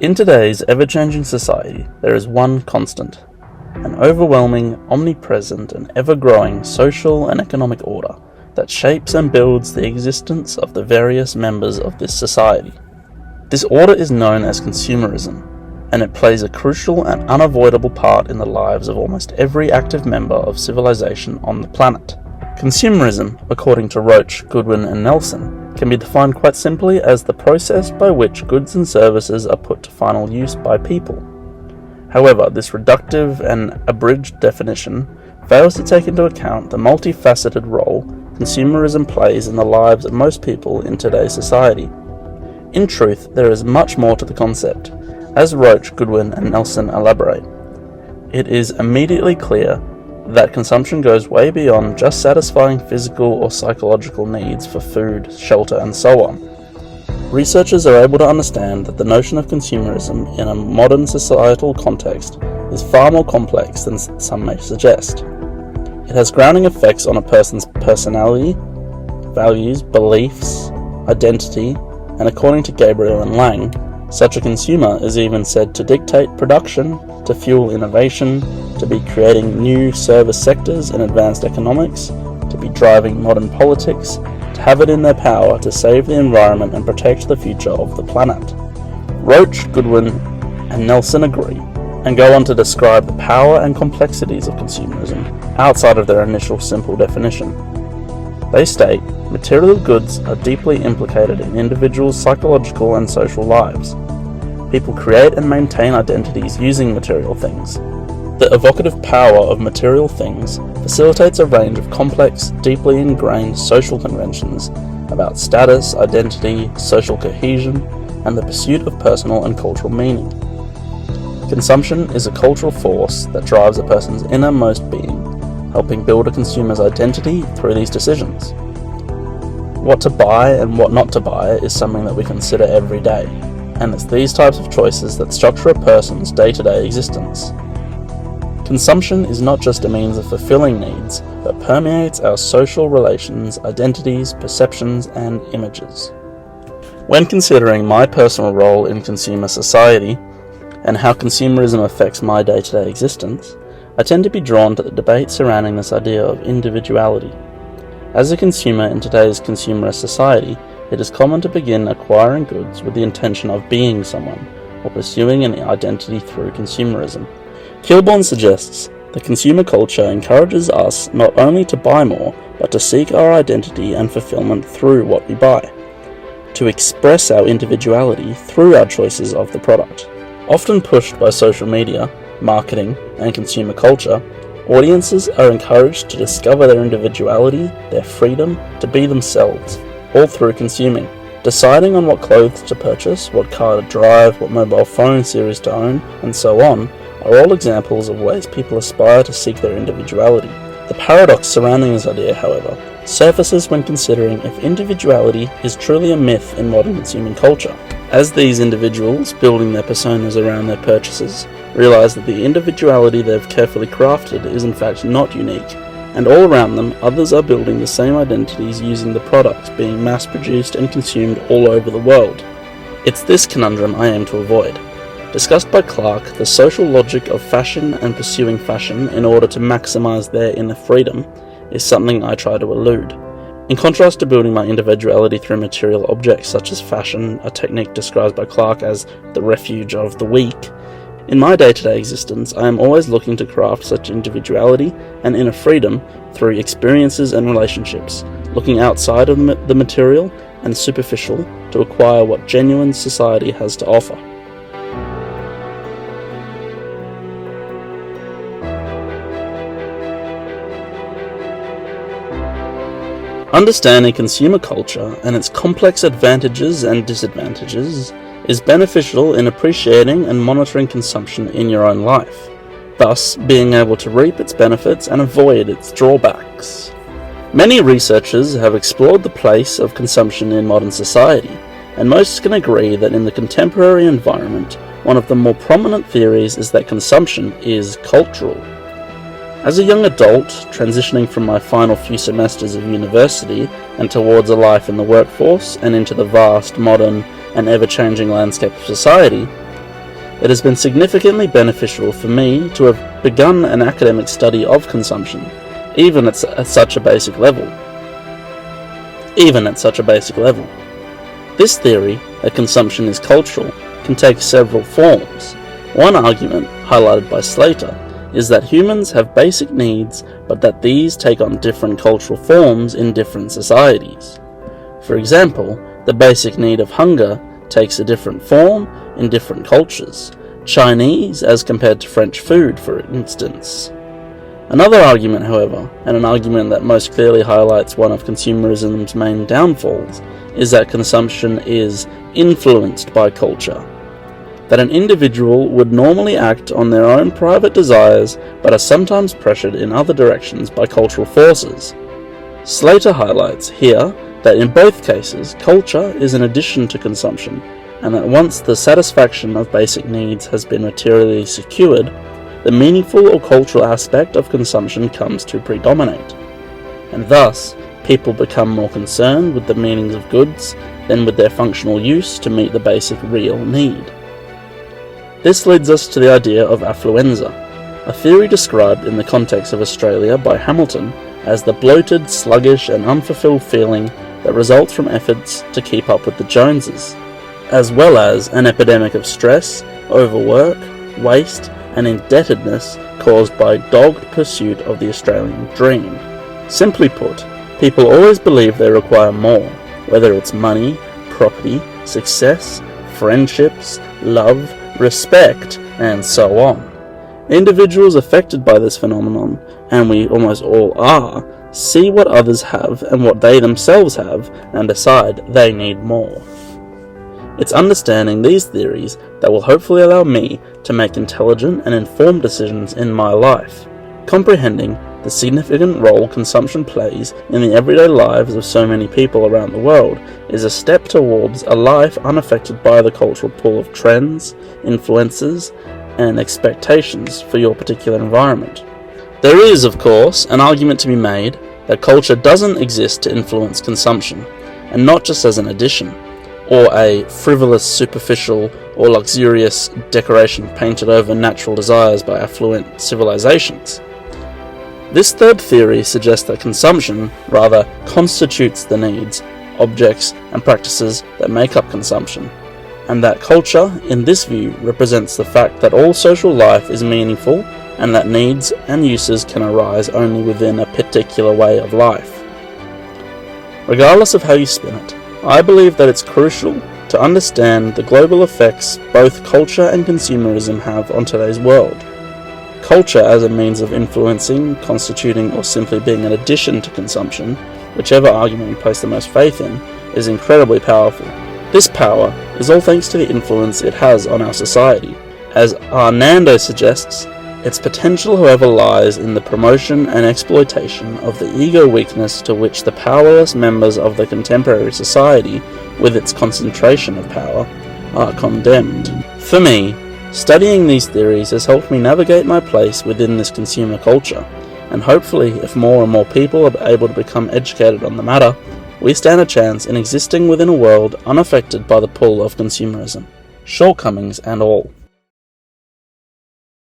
In today's ever-changing society, there is one constant, an overwhelming, omnipresent, and ever-growing social and economic order that shapes and builds the existence of the various members of this society. This order is known as consumerism, and it plays a crucial and unavoidable part in the lives of almost every active member of civilization on the planet. Consumerism, according to Roach, Goodwin, and Nelson, can be defined quite simply as the process by which goods and services are put to final use by people. However, this reductive and abridged definition fails to take into account the multifaceted role consumerism plays in the lives of most people in today's society. In truth, there is much more to the concept, as Roach, Goodwin, and Nelson elaborate. It is immediately clear that consumption goes way beyond just satisfying physical or psychological needs for food, shelter, and so on. Researchers are able to understand that the notion of consumerism in a modern societal context is far more complex than some may suggest. It has grounding effects on a person's personality, values, beliefs, identity, and according to Gabriel and Lang, such a consumer is even said to dictate production, to fuel innovation, to be creating new service sectors in advanced economics, to be driving modern politics, to have it in their power to save the environment and protect the future of the planet. Roach, Goodwin, and Nelson agree, and go on to describe the power and complexities of consumerism outside of their initial simple definition. They state, material goods are deeply implicated in individuals' psychological and social lives. People create and maintain identities using material things. The evocative power of material things facilitates a range of complex, deeply ingrained social conventions about status, identity, social cohesion, and the pursuit of personal and cultural meaning. Consumption is a cultural force that drives a person's innermost being, helping build a consumer's identity through these decisions. What to buy and what not to buy is something that we consider every day, and it's these types of choices that structure a person's day-to-day existence. Consumption is not just a means of fulfilling needs, but permeates our social relations, identities, perceptions, and images. When considering my personal role in consumer society, and how consumerism affects my day-to-day existence, I tend to be drawn to the debate surrounding this idea of individuality. As a consumer in today's consumerist society, it is common to begin acquiring goods with the intention of being someone, or pursuing an identity through consumerism. Kilborn suggests that consumer culture encourages us not only to buy more, but to seek our identity and fulfillment through what we buy, to express our individuality through our choices of the product. Often pushed by social media, marketing, and consumer culture, audiences are encouraged to discover their individuality, their freedom to be themselves, all through consuming. Deciding on what clothes to purchase, what car to drive, what mobile phone series to own, and so on, are all examples of ways people aspire to seek their individuality. The paradox surrounding this idea, however, surfaces when considering if individuality is truly a myth in modern consuming culture, as these individuals, building their personas around their purchases, realize that the individuality they've carefully crafted is in fact not unique, and all around them others are building the same identities using the products being mass-produced and consumed all over the world. It's this conundrum I aim to avoid. Discussed by Clark, the social logic of fashion and pursuing fashion in order to maximize their inner freedom is something I try to elude. In contrast to building my individuality through material objects such as fashion, a technique described by Clark as the refuge of the weak, in my day-to-day existence I am always looking to craft such individuality and inner freedom through experiences and relationships, looking outside of the material and superficial to acquire what genuine society has to offer. Understanding consumer culture and its complex advantages and disadvantages is beneficial in appreciating and monitoring consumption in your own life, thus being able to reap its benefits and avoid its drawbacks. Many researchers have explored the place of consumption in modern society, and most can agree that in the contemporary environment, one of the more prominent theories is that consumption is cultural. As a young adult, transitioning from my final few semesters of university and towards a life in the workforce and into the vast, modern, and ever-changing landscape of society, It has been significantly beneficial for me to have begun an academic study of consumption, even at such a basic level. This theory, that consumption is cultural, can take several forms. One argument, highlighted by Slater, is that humans have basic needs, but that these take on different cultural forms in different societies. For example, the basic need of hunger takes a different form in different cultures, Chinese as compared to French food, for instance. Another argument, however, and an argument that most clearly highlights one of consumerism's main downfalls, is that consumption is influenced by culture. That an individual would normally act on their own private desires, but are sometimes pressured in other directions by cultural forces. Slater highlights here that in both cases, culture is an addition to consumption, and that once the satisfaction of basic needs has been materially secured, the meaningful or cultural aspect of consumption comes to predominate, and thus people become more concerned with the meanings of goods than with their functional use to meet the basic real need. This leads us to the idea of affluenza, a theory described in the context of Australia by Hamilton as the bloated, sluggish and unfulfilled feeling that results from efforts to keep up with the Joneses, as well as an epidemic of stress, overwork, waste and indebtedness caused by dogged pursuit of the Australian dream. Simply put, people always believe they require more, whether it's money, property, success, friendships, love, respect, and so on. Individuals affected by this phenomenon, and we almost all are, see what others have and what they themselves have, and decide they need more. It's understanding these theories that will hopefully allow me to make intelligent and informed decisions in my life. Comprehending the significant role consumption plays in the everyday lives of so many people around the world is a step towards a life unaffected by the cultural pull of trends, influences, and expectations for your particular environment. There is, of course, an argument to be made that culture doesn't exist to influence consumption, and not just as an addition, or a frivolous, superficial, or luxurious decoration painted over natural desires by affluent civilizations. This third theory suggests that consumption rather constitutes the needs, objects, and practices that make up consumption, and that culture, in this view, represents the fact that all social life is meaningful and that needs and uses can arise only within a particular way of life. Regardless of how you spin it, I believe that it's crucial to understand the global effects both culture and consumerism have on today's world. Culture as a means of influencing, constituting, or simply being an addition to consumption, whichever argument you place the most faith in, is incredibly powerful. This power is all thanks to the influence it has on our society. As Arnando suggests, its potential, however, lies in the promotion and exploitation of the ego weakness to which the powerless members of the contemporary society, with its concentration of power, are condemned. For me, studying these theories has helped me navigate my place within this consumer culture, and hopefully, if more and more people are able to become educated on the matter, we stand a chance in existing within a world unaffected by the pull of consumerism, shortcomings and all.